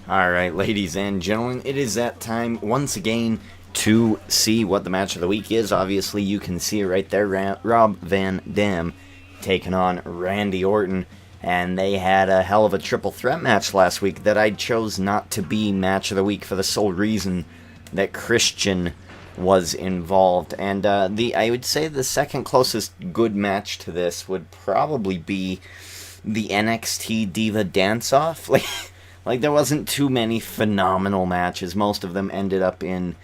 Alright, ladies and gentlemen, it is that time once again to see what the match of the week is. Obviously, you can see it right there, Rob Van Dam taking on Randy Orton, and they had a hell of a triple threat match last week that I chose not to be match of the week for the sole reason that Christian was involved. And I would say the second closest good match to this would probably be the NXT Diva Dance-Off. Like, there wasn't too many phenomenal matches. Most of them ended up in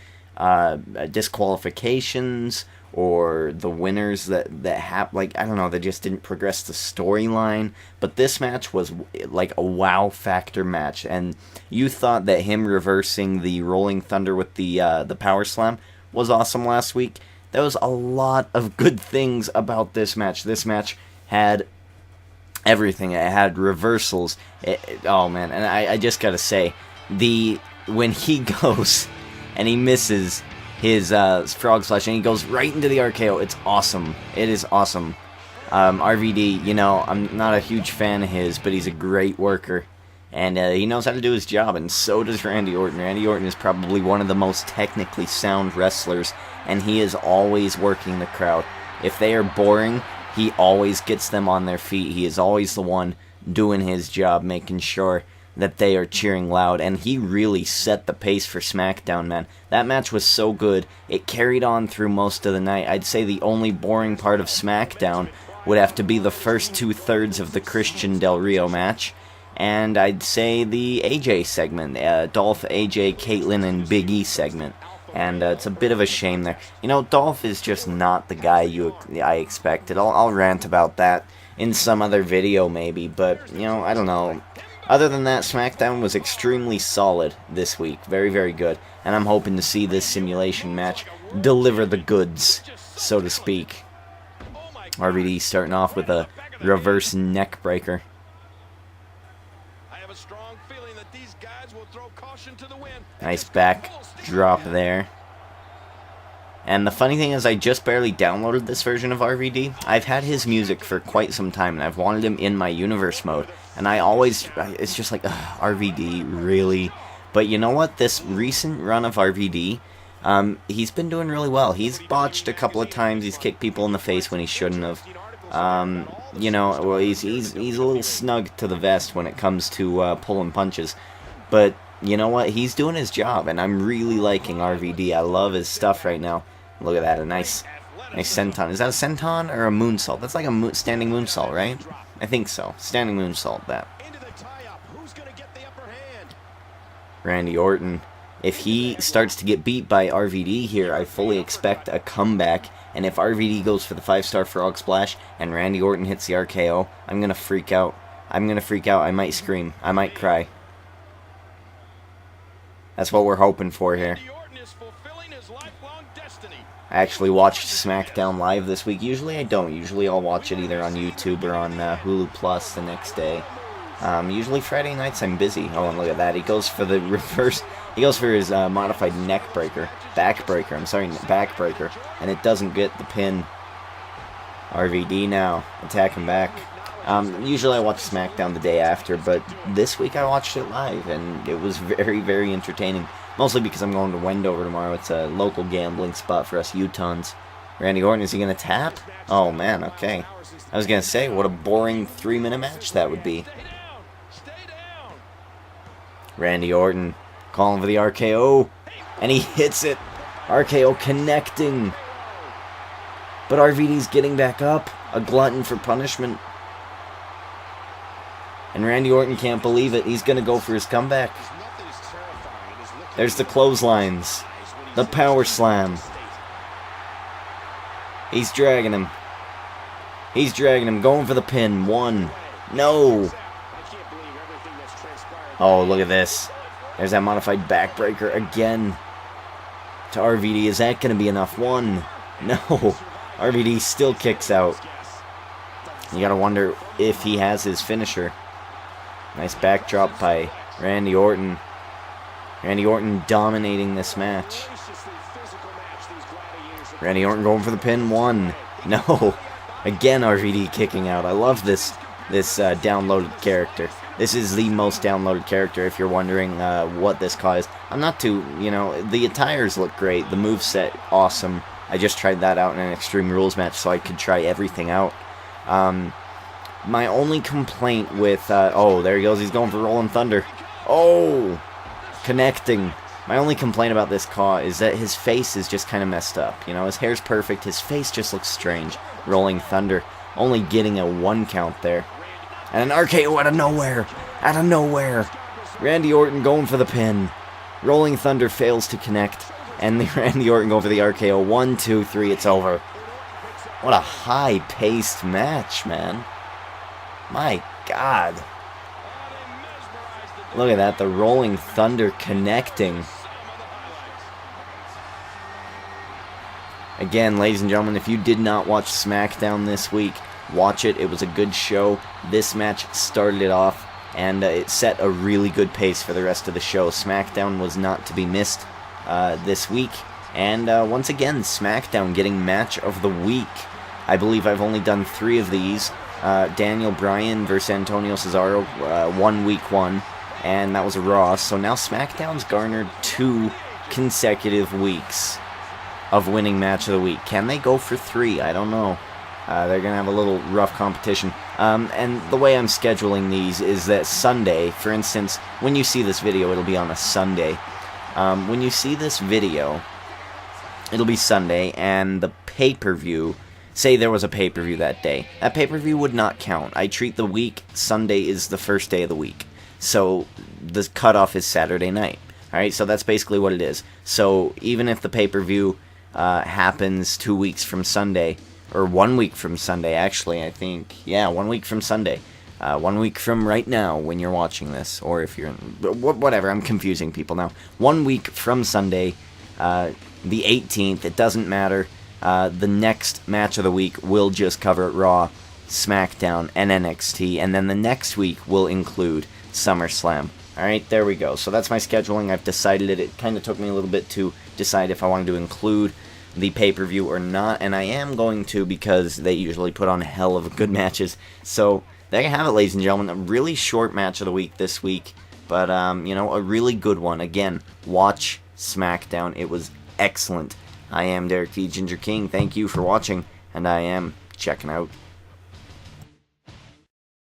disqualifications or the winners that I don't know, they just didn't progress the storyline. But this match was like a wow factor match, and you thought that him reversing the Rolling Thunder with the Power Slam was awesome last week. There was a lot of good things about this match. This match had everything. It had reversals. Oh man, and I just gotta say, when he goes and he misses his frog splash and he goes right into the RKO, it's awesome. It is awesome. RVD, I'm not a huge fan of his, but he's a great worker, and he knows how to do his job, and so does Randy Orton. Randy Orton is probably one of the most technically sound wrestlers, and he is always working the crowd. If they are boring, he always gets them on their feet. He is always the one doing his job, making sure that they are cheering loud. And he really set the pace for SmackDown, man. That match was so good. It carried on through most of the night. I'd say the only boring part of SmackDown would have to be the first 2/3 of the Christian Del Rio match. And I'd say the AJ segment, Dolph, AJ, Caitlyn, and Big E segment. And it's a bit of a shame there. Dolph is just not the guy I expected. I'll rant about that in some other video maybe, but, I don't know. Other than that, SmackDown was extremely solid this week. Very, very good. And I'm hoping to see this simulation match deliver the goods, so to speak. RVD starting off with a reverse neck breaker. Nice back drop there. And the funny thing is, I just barely downloaded this version of RVD. I've had his music for quite some time, and I've wanted him in my universe mode. And it's just like, RVD, really? But you know what? This recent run of RVD, he's been doing really well. He's botched a couple of times. He's kicked people in the face when he shouldn't have. Well, he's a little snug to the vest when it comes to pulling punches. But you know what? He's doing his job, and I'm really liking RVD. I love his stuff right now. Look at that, a nice senton. Is that a senton or a moonsault? That's like a standing moonsault, right? I think so. Standing moonsault, that. Randy Orton. If he starts to get beat by RVD here, I fully expect a comeback. And if RVD goes for the 5-star frog splash and Randy Orton hits the RKO, I'm going to freak out. I might scream. I might cry. That's what we're hoping for here. I actually watched SmackDown live this week. Usually I don't. Usually I'll watch it either on YouTube or on Hulu Plus the next day. Usually Friday nights I'm busy. Oh, and look at that. He goes for the reverse. He goes for his modified neck breaker. Back breaker. And it doesn't get the pin. RVD now. Attacking back. Usually I watch SmackDown the day after, but this week I watched it live, and it was very, very entertaining. Mostly because I'm going to Wendover tomorrow. It's a local gambling spot for us Utahns. Randy Orton, is he going to tap? Oh, man, okay. I was going to say, what a boring 3-minute match that would be. Randy Orton calling for the RKO, and he hits it. RKO connecting. But RVD's getting back up. A glutton for punishment. And Randy Orton can't believe it. He's going to go for his comeback. There's the clotheslines. The power slam. He's dragging him. Going for the pin. 1. No. Oh, look at this. There's that modified backbreaker again. To RVD. Is that going to be enough? 1. No. RVD still kicks out. You got to wonder if he has his finisher. Nice backdrop by Randy Orton. Randy Orton dominating this match. Randy Orton going for the pin. 1. No. Again, RVD kicking out. I love this downloaded character. This is the most downloaded character, if you're wondering what this CAW is. I'm not too, the attires look great, the moveset, awesome. I just tried that out in an Extreme Rules match so I could try everything out. My only complaint with, oh, there he goes, he's going for Rolling Thunder. Oh, connecting. My only complaint about this CAW is that his face is just kind of messed up. His hair's perfect, his face just looks strange. Rolling Thunder, only getting a 1 count there. And an RKO out of nowhere. Out of nowhere. Randy Orton going for the pin. Rolling Thunder fails to connect. And the Randy Orton going for the RKO. 1, 2, 3, it's over. What a high-paced match, man. My God. Look at that, the Rolling Thunder connecting. Again, ladies and gentlemen, if you did not watch SmackDown this week, watch it. It was a good show. This match started it off, and it set a really good pace for the rest of the show. SmackDown was not to be missed this week. And once again, SmackDown getting Match of the Week. I believe I've only done 3 of these. Daniel Bryan versus Antonio Cesaro, 1 week 1. And that was a Raw. So now SmackDown's garnered 2 consecutive weeks of winning Match of the Week. Can they go for 3? I don't know. They're going to have a little rough competition. And the way I'm scheduling these is that Sunday, for instance, when you see this video, it'll be on a Sunday. When you see this video, it'll be Sunday, and the pay-per-view, say there was a pay-per-view that day. That pay-per-view would not count. I treat the week, Sunday is the first day of the week. So the cutoff is Saturday night. Alright, so that's basically what it is. So even if the pay-per-view happens 2 weeks from Sunday, or 1 week from Sunday, actually, I think. Yeah, 1 week from Sunday. 1 week from right now when you're watching this, or if you're... whatever, I'm confusing people now. 1 week from Sunday, the 18th, it doesn't matter. The next match of the week will just cover Raw, SmackDown, and NXT, and then the next week will include SummerSlam. Alright, there we go. So that's my scheduling. I've decided it. It kind of took me a little bit to decide if I wanted to include the pay-per-view or not, and I am going to because they usually put on a hell of good matches. So there you have it, ladies and gentlemen. A really short match of the week this week, but, a really good one. Again, watch SmackDown. It was excellent. I am Derek the Ginger King. Thank you for watching, and I am checking out.